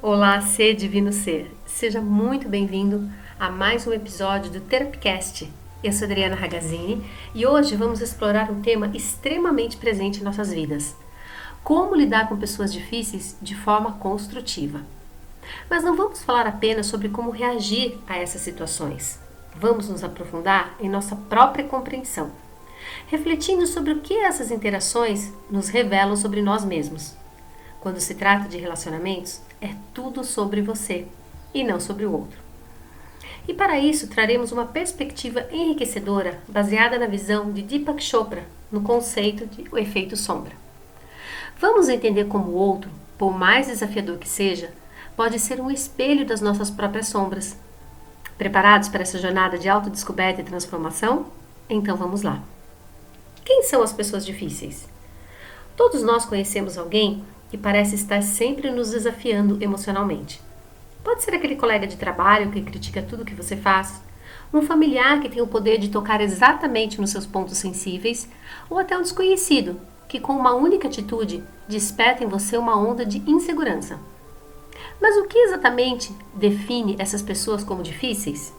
Olá, ser divino ser. Seja muito bem-vindo a mais um episódio do Therapcast. Eu sou Adriana Ragazzini e hoje vamos explorar um tema extremamente presente em nossas vidas: como lidar com pessoas difíceis de forma construtiva. Mas não vamos falar apenas sobre como reagir a essas situações. Vamos nos aprofundar em nossa própria compreensão, refletindo sobre o que essas interações nos revelam sobre nós mesmos. Quando se trata de relacionamentos, é tudo sobre você e não sobre o outro. E para isso traremos uma perspectiva enriquecedora baseada na visão de Deepak Chopra no conceito de o efeito sombra. Vamos entender como o outro, por mais desafiador que seja, pode ser um espelho das nossas próprias sombras. Preparados para essa jornada de autodescoberta e transformação? Então vamos lá. Quem são as pessoas difíceis? Todos nós conhecemos alguém que parece estar sempre nos desafiando emocionalmente. Pode ser aquele colega de trabalho que critica tudo que você faz, um familiar que tem o poder de tocar exatamente nos seus pontos sensíveis, ou até um desconhecido que, com uma única atitude, desperta em você uma onda de insegurança. Mas o que exatamente define essas pessoas como difíceis?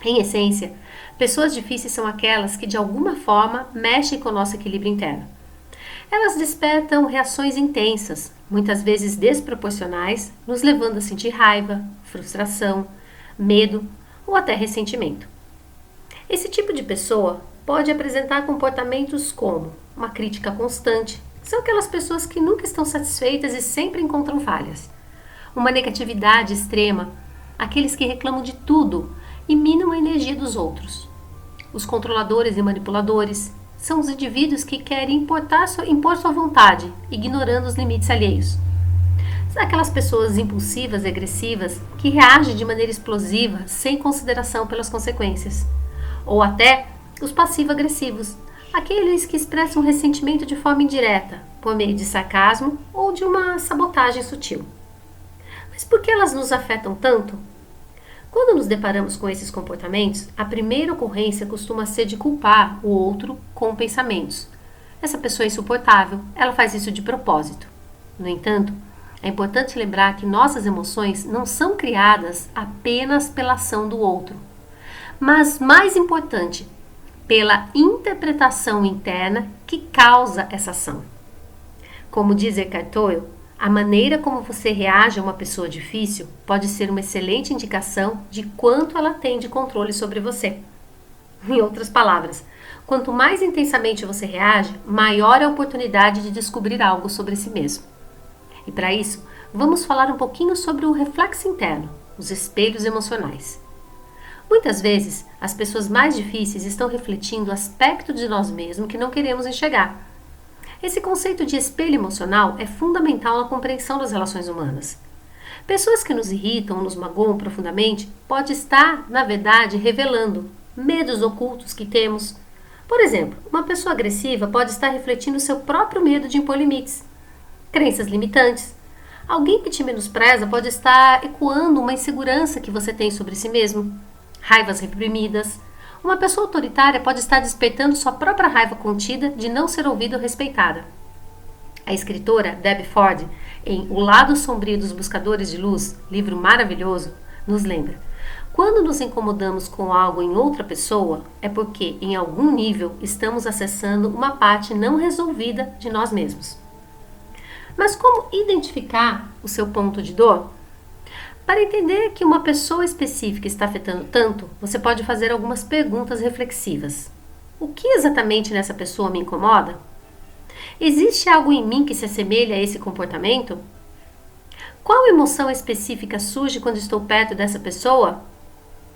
Em essência, pessoas difíceis são aquelas que de alguma forma mexem com o nosso equilíbrio interno. Elas despertam reações intensas, muitas vezes desproporcionais, nos levando a sentir raiva, frustração, medo ou até ressentimento. Esse tipo de pessoa pode apresentar comportamentos como uma crítica constante, são aquelas pessoas que nunca estão satisfeitas e sempre encontram falhas. Uma negatividade extrema, aqueles que reclamam de tudo e minam a energia dos outros. Os controladores e manipuladores são os indivíduos que querem impor sua vontade, ignorando os limites alheios. São aquelas pessoas impulsivas e agressivas que reagem de maneira explosiva, sem consideração pelas consequências. Ou até os passivo-agressivos, aqueles que expressam ressentimento de forma indireta, por meio de sarcasmo ou de uma sabotagem sutil. Mas por que elas nos afetam tanto? Quando nos deparamos com esses comportamentos, a primeira ocorrência costuma ser de culpar o outro com pensamentos. Essa pessoa é insuportável, ela faz isso de propósito. No entanto, é importante lembrar que nossas emoções não são criadas apenas pela ação do outro, mas, mais importante, pela interpretação interna que causa essa ação. Como diz Eckhart Tolle, a maneira como você reage a uma pessoa difícil pode ser uma excelente indicação de quanto ela tem de controle sobre você. Em outras palavras, quanto mais intensamente você reage, maior é a oportunidade de descobrir algo sobre si mesmo. E para isso, vamos falar um pouquinho sobre o reflexo interno, os espelhos emocionais. Muitas vezes, as pessoas mais difíceis estão refletindo aspectos de nós mesmos que não queremos enxergar. Esse conceito de espelho emocional é fundamental na compreensão das relações humanas. Pessoas que nos irritam ou nos magoam profundamente podem estar, na verdade, revelando medos ocultos que temos. Por exemplo, uma pessoa agressiva pode estar refletindo seu próprio medo de impor limites, crenças limitantes. Alguém que te menospreza pode estar ecoando uma insegurança que você tem sobre si mesmo, raivas reprimidas. Uma pessoa autoritária pode estar despertando sua própria raiva contida de não ser ouvida ou respeitada. A escritora Debbie Ford, em O Lado Sombrio dos Buscadores de Luz, livro maravilhoso, nos lembra: quando nos incomodamos com algo em outra pessoa, é porque, em algum nível, estamos acessando uma parte não resolvida de nós mesmos. Mas como identificar o seu ponto de dor? Para entender que uma pessoa específica está afetando tanto, você pode fazer algumas perguntas reflexivas. O que exatamente nessa pessoa me incomoda? Existe algo em mim que se assemelha a esse comportamento? Qual emoção específica surge quando estou perto dessa pessoa?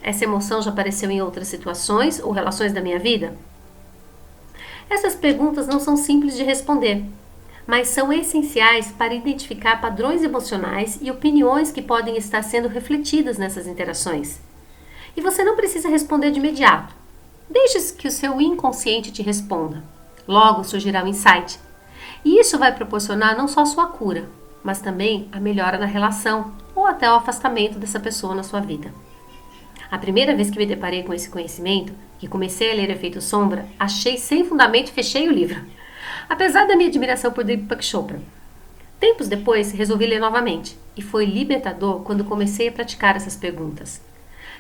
Essa emoção já apareceu em outras situações ou relações da minha vida? Essas perguntas não são simples de responder, mas são essenciais para identificar padrões emocionais e opiniões que podem estar sendo refletidas nessas interações. E você não precisa responder de imediato. Deixe que o seu inconsciente te responda. Logo surgirá um insight. E isso vai proporcionar não só a sua cura, mas também a melhora na relação ou até o afastamento dessa pessoa na sua vida. A primeira vez que me deparei com esse conhecimento, que comecei a ler Efeito Sombra, achei sem fundamento e fechei o livro. Apesar da minha admiração por Deepak Chopra, Tempos depois, resolvi ler novamente, e foi libertador quando comecei a praticar essas perguntas.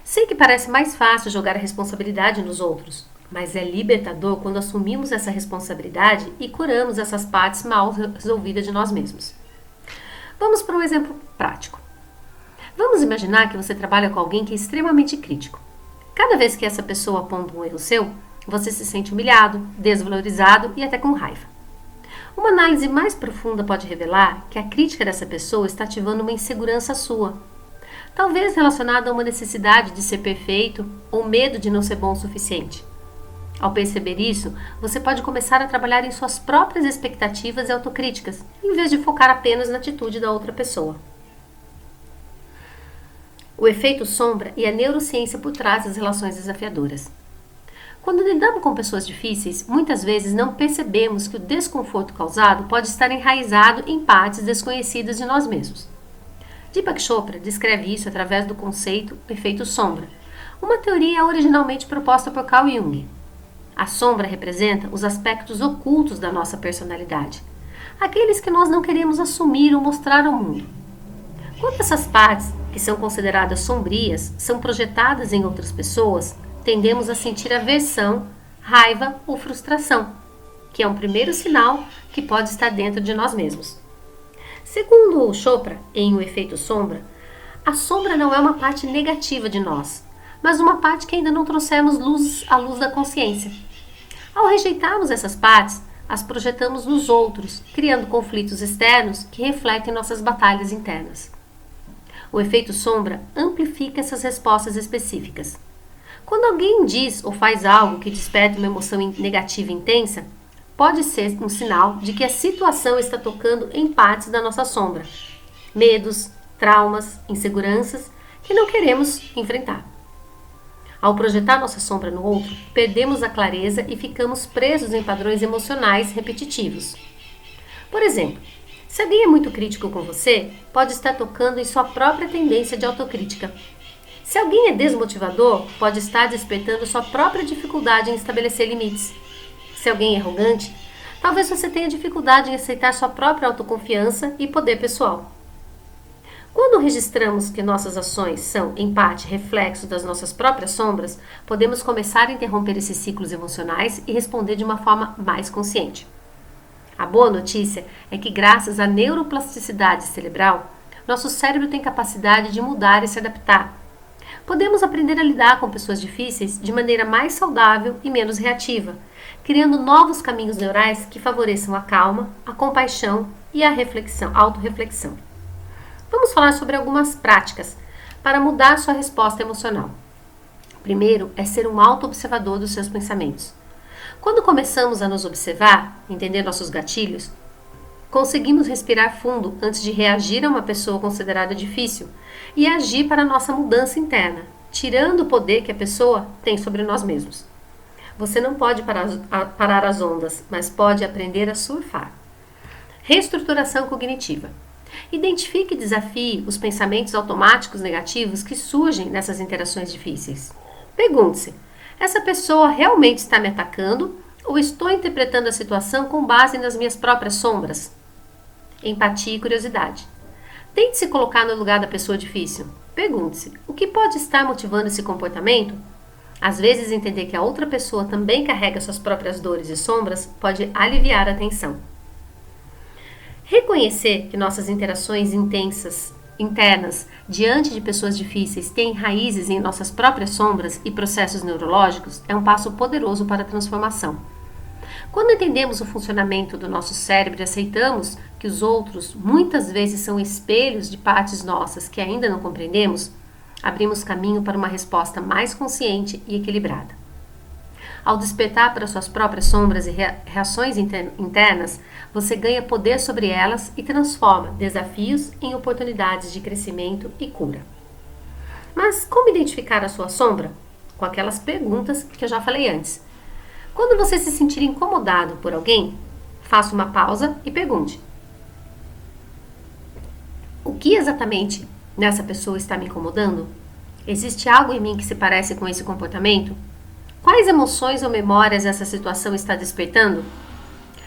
Sei que parece mais fácil jogar a responsabilidade nos outros, mas é libertador quando assumimos essa responsabilidade e curamos essas partes mal resolvidas de nós mesmos. Vamos para um exemplo prático. Vamos imaginar que você trabalha com alguém que é extremamente crítico. Cada vez que essa pessoa aponta um erro seu, você se sente humilhado, desvalorizado e até com raiva. Uma análise mais profunda pode revelar que a crítica dessa pessoa está ativando uma insegurança sua, talvez relacionada a uma necessidade de ser perfeito ou medo de não ser bom o suficiente. Ao perceber isso, você pode começar a trabalhar em suas próprias expectativas e autocríticas, em vez de focar apenas na atitude da outra pessoa. O efeito sombra e a neurociência por trás das relações desafiadoras. Quando lidamos com pessoas difíceis, muitas vezes não percebemos que o desconforto causado pode estar enraizado em partes desconhecidas de nós mesmos. Deepak Chopra descreve isso através do conceito efeito sombra, uma teoria originalmente proposta por Carl Jung. A sombra representa os aspectos ocultos da nossa personalidade, aqueles que nós não queremos assumir ou mostrar ao mundo. Quando essas partes, que são consideradas sombrias, são projetadas em outras pessoas, tendemos a sentir aversão, raiva ou frustração, que é um primeiro sinal que pode estar dentro de nós mesmos. Segundo Chopra, em O Efeito Sombra, a sombra não é uma parte negativa de nós, mas uma parte que ainda não trouxemos à luz da consciência. Ao rejeitarmos essas partes, as projetamos nos outros, criando conflitos externos que refletem nossas batalhas internas. O efeito sombra amplifica essas respostas específicas. Quando alguém diz ou faz algo que desperta uma emoção negativa intensa, pode ser um sinal de que a situação está tocando em partes da nossa sombra, medos, traumas, inseguranças que não queremos enfrentar. Ao projetar nossa sombra no outro, perdemos a clareza e ficamos presos em padrões emocionais repetitivos. Por exemplo, se alguém é muito crítico com você, pode estar tocando em sua própria tendência de autocrítica. Se alguém é desmotivador, pode estar despertando sua própria dificuldade em estabelecer limites. Se alguém é arrogante, talvez você tenha dificuldade em aceitar sua própria autoconfiança e poder pessoal. Quando registramos que nossas ações são, em parte, reflexo das nossas próprias sombras, podemos começar a interromper esses ciclos emocionais e responder de uma forma mais consciente. A boa notícia é que, graças à neuroplasticidade cerebral, nosso cérebro tem capacidade de mudar e se adaptar. Podemos aprender a lidar com pessoas difíceis de maneira mais saudável e menos reativa, criando novos caminhos neurais que favoreçam a calma, a compaixão e a autorreflexão. Vamos falar sobre algumas práticas para mudar sua resposta emocional. Primeiro é ser um auto-observador dos seus pensamentos. Quando começamos a nos observar, entender nossos gatilhos, conseguimos respirar fundo antes de reagir a uma pessoa considerada difícil e agir para a nossa mudança interna, tirando o poder que a pessoa tem sobre nós mesmos. Você não pode parar as ondas, mas pode aprender a surfar. Reestruturação cognitiva. Identifique e desafie os pensamentos automáticos negativos que surgem nessas interações difíceis. Pergunte-se: essa pessoa realmente está me atacando ou estou interpretando a situação com base nas minhas próprias sombras? Empatia e curiosidade. Tente se colocar no lugar da pessoa difícil. Pergunte-se: o que pode estar motivando esse comportamento? Às vezes, entender que a outra pessoa também carrega suas próprias dores e sombras pode aliviar a tensão. Reconhecer que nossas interações internas diante de pessoas difíceis têm raízes em nossas próprias sombras e processos neurológicos é um passo poderoso para a transformação. Quando entendemos o funcionamento do nosso cérebro e aceitamos que os outros muitas vezes são espelhos de partes nossas que ainda não compreendemos, abrimos caminho para uma resposta mais consciente e equilibrada. Ao despertar para suas próprias sombras e reações internas, você ganha poder sobre elas e transforma desafios em oportunidades de crescimento e cura. Mas como identificar a sua sombra? Com aquelas perguntas que eu já falei antes. Quando você se sentir incomodado por alguém, faça uma pausa e pergunte: o que exatamente nessa pessoa está me incomodando? Existe algo em mim que se parece com esse comportamento? Quais emoções ou memórias essa situação está despertando?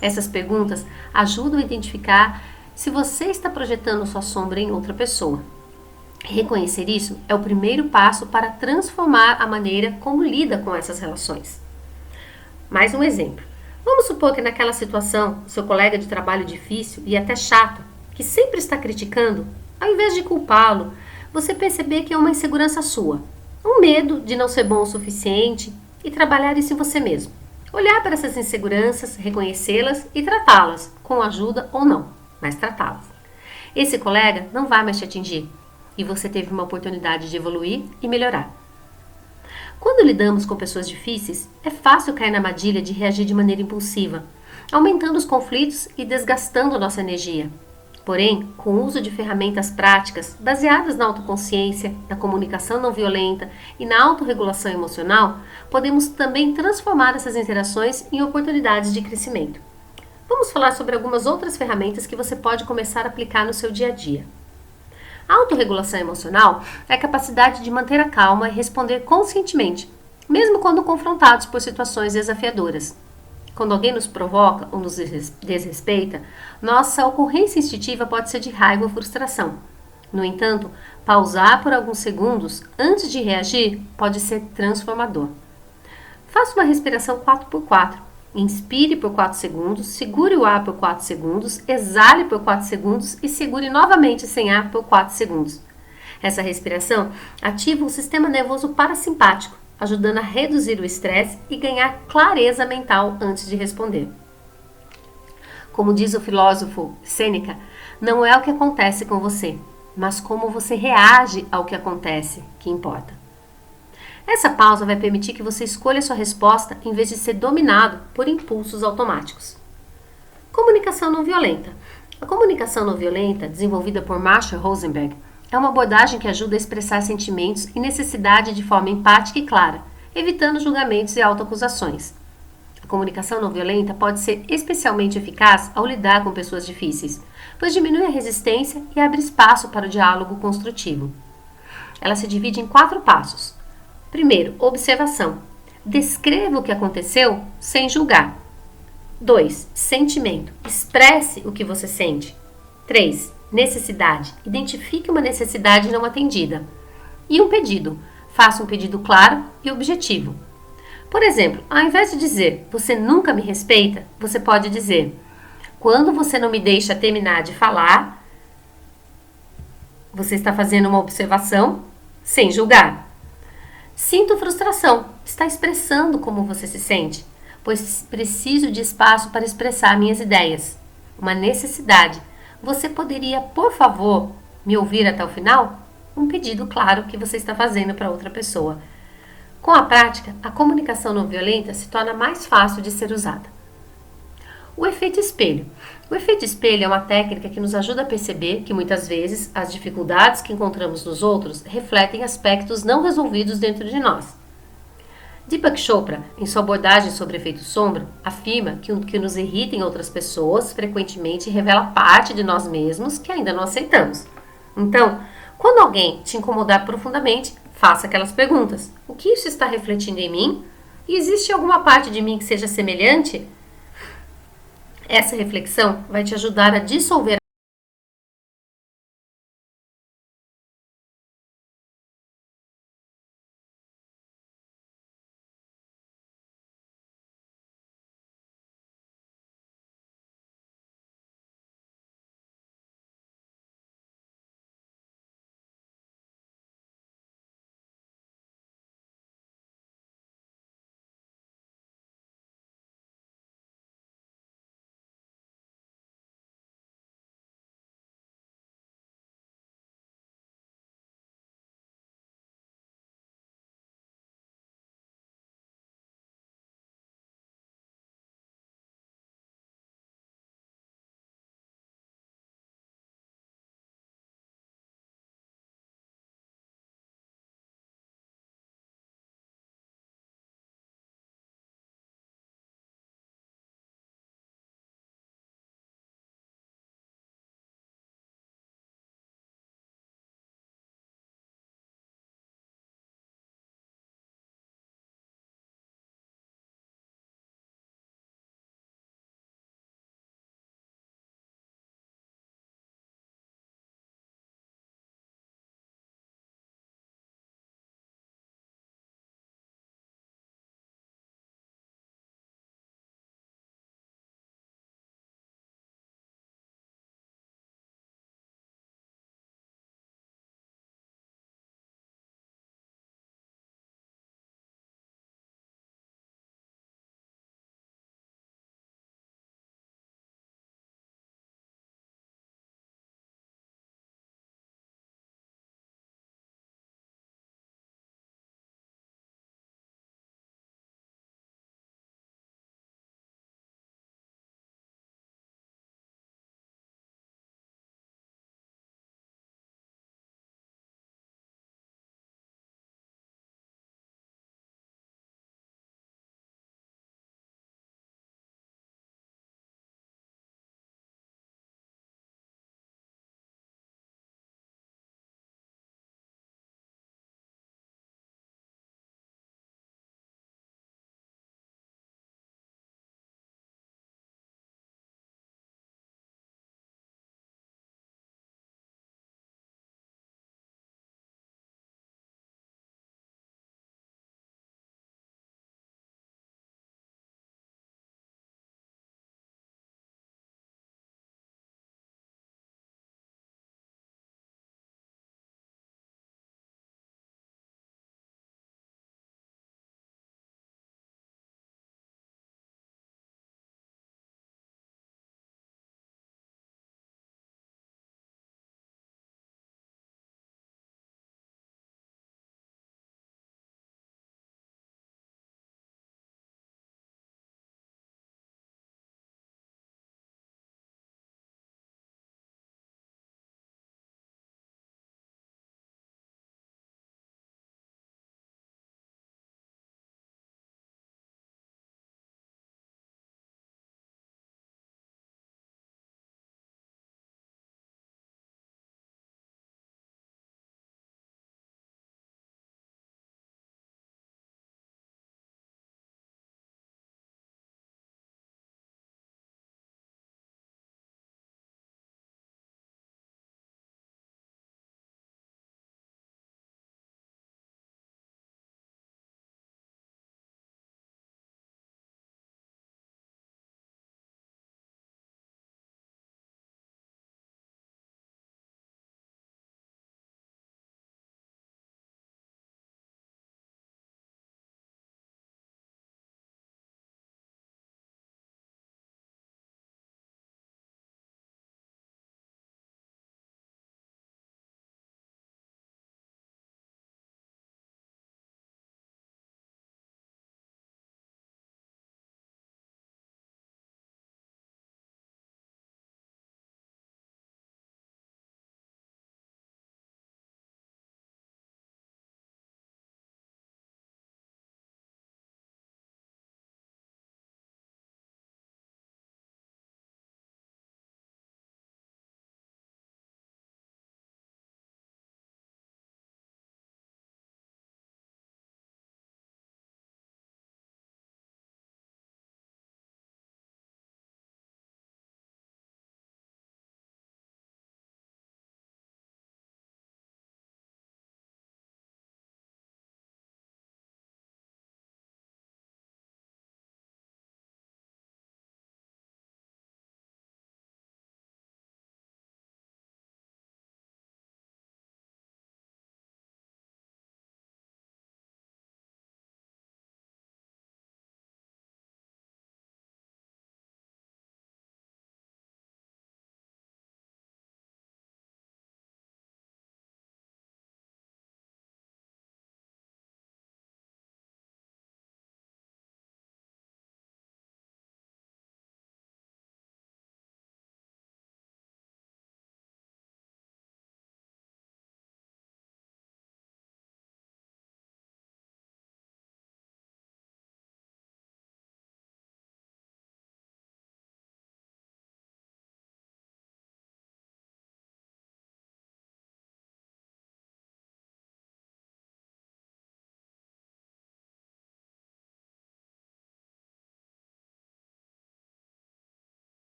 Essas perguntas ajudam a identificar se você está projetando sua sombra em outra pessoa. Reconhecer isso é o primeiro passo para transformar a maneira como lida com essas relações. Mais um exemplo. Vamos supor que naquela situação, seu colega de trabalho difícil e até chato, que sempre está criticando, ao invés de culpá-lo, você perceber que é uma insegurança sua, um medo de não ser bom o suficiente e trabalhar isso em você mesmo. Olhar para essas inseguranças, reconhecê-las e tratá-las, com ajuda ou não, mas tratá-las. Esse colega não vai mais te atingir e você teve uma oportunidade de evoluir e melhorar. Quando lidamos com pessoas difíceis, é fácil cair na armadilha de reagir de maneira impulsiva, aumentando os conflitos e desgastando nossa energia. Porém, com o uso de ferramentas práticas baseadas na autoconsciência, na comunicação não violenta e na autorregulação emocional, podemos também transformar essas interações em oportunidades de crescimento. Vamos falar sobre algumas outras ferramentas que você pode começar a aplicar no seu dia a dia. A autorregulação emocional é a capacidade de manter a calma e responder conscientemente, mesmo quando confrontados por situações desafiadoras. Quando alguém nos provoca ou nos desrespeita, nossa ocorrência instintiva pode ser de raiva ou frustração. No entanto, pausar por alguns segundos antes de reagir pode ser transformador. Faça uma respiração 4x4. Inspire por 4 segundos, segure o ar por 4 segundos, exale por 4 segundos e segure novamente sem ar por 4 segundos. Essa respiração ativa o sistema nervoso parasimpático, ajudando a reduzir o estresse e ganhar clareza mental antes de responder. Como diz o filósofo Sêneca, não é o que acontece com você, mas como você reage ao que acontece que importa. Essa pausa vai permitir que você escolha sua resposta em vez de ser dominado por impulsos automáticos. Comunicação não violenta. A comunicação não violenta, desenvolvida por Marshall Rosenberg, é uma abordagem que ajuda a expressar sentimentos e necessidade de forma empática e clara, evitando julgamentos e autoacusações. A comunicação não violenta pode ser especialmente eficaz ao lidar com pessoas difíceis, pois diminui a resistência e abre espaço para o diálogo construtivo. Ela se divide em 4 passos. Primeiro, observação. Descreva o que aconteceu sem julgar. 2. Sentimento. Expresse o que você sente. 3. Necessidade. Identifique uma necessidade não atendida. E um pedido. Faça um pedido claro e objetivo. Por exemplo, ao invés de dizer, você nunca me respeita, você pode dizer, quando você não me deixa terminar de falar, você está fazendo uma observação sem julgar. Sinto frustração. Está expressando como você se sente, pois preciso de espaço para expressar minhas ideias. Uma necessidade. Você poderia, por favor, me ouvir até o final? Um pedido claro que você está fazendo para outra pessoa. Com a prática, a comunicação não violenta se torna mais fácil de ser usada. O efeito espelho. O efeito espelho é uma técnica que nos ajuda a perceber que muitas vezes as dificuldades que encontramos nos outros refletem aspectos não resolvidos dentro de nós. Deepak Chopra, em sua abordagem sobre efeito sombra, afirma que o que nos irrita em outras pessoas frequentemente revela parte de nós mesmos que ainda não aceitamos. Então, quando alguém te incomodar profundamente, faça aquelas perguntas. O que isso está refletindo em mim? E existe alguma parte de mim que seja semelhante? Essa reflexão vai te ajudar a dissolver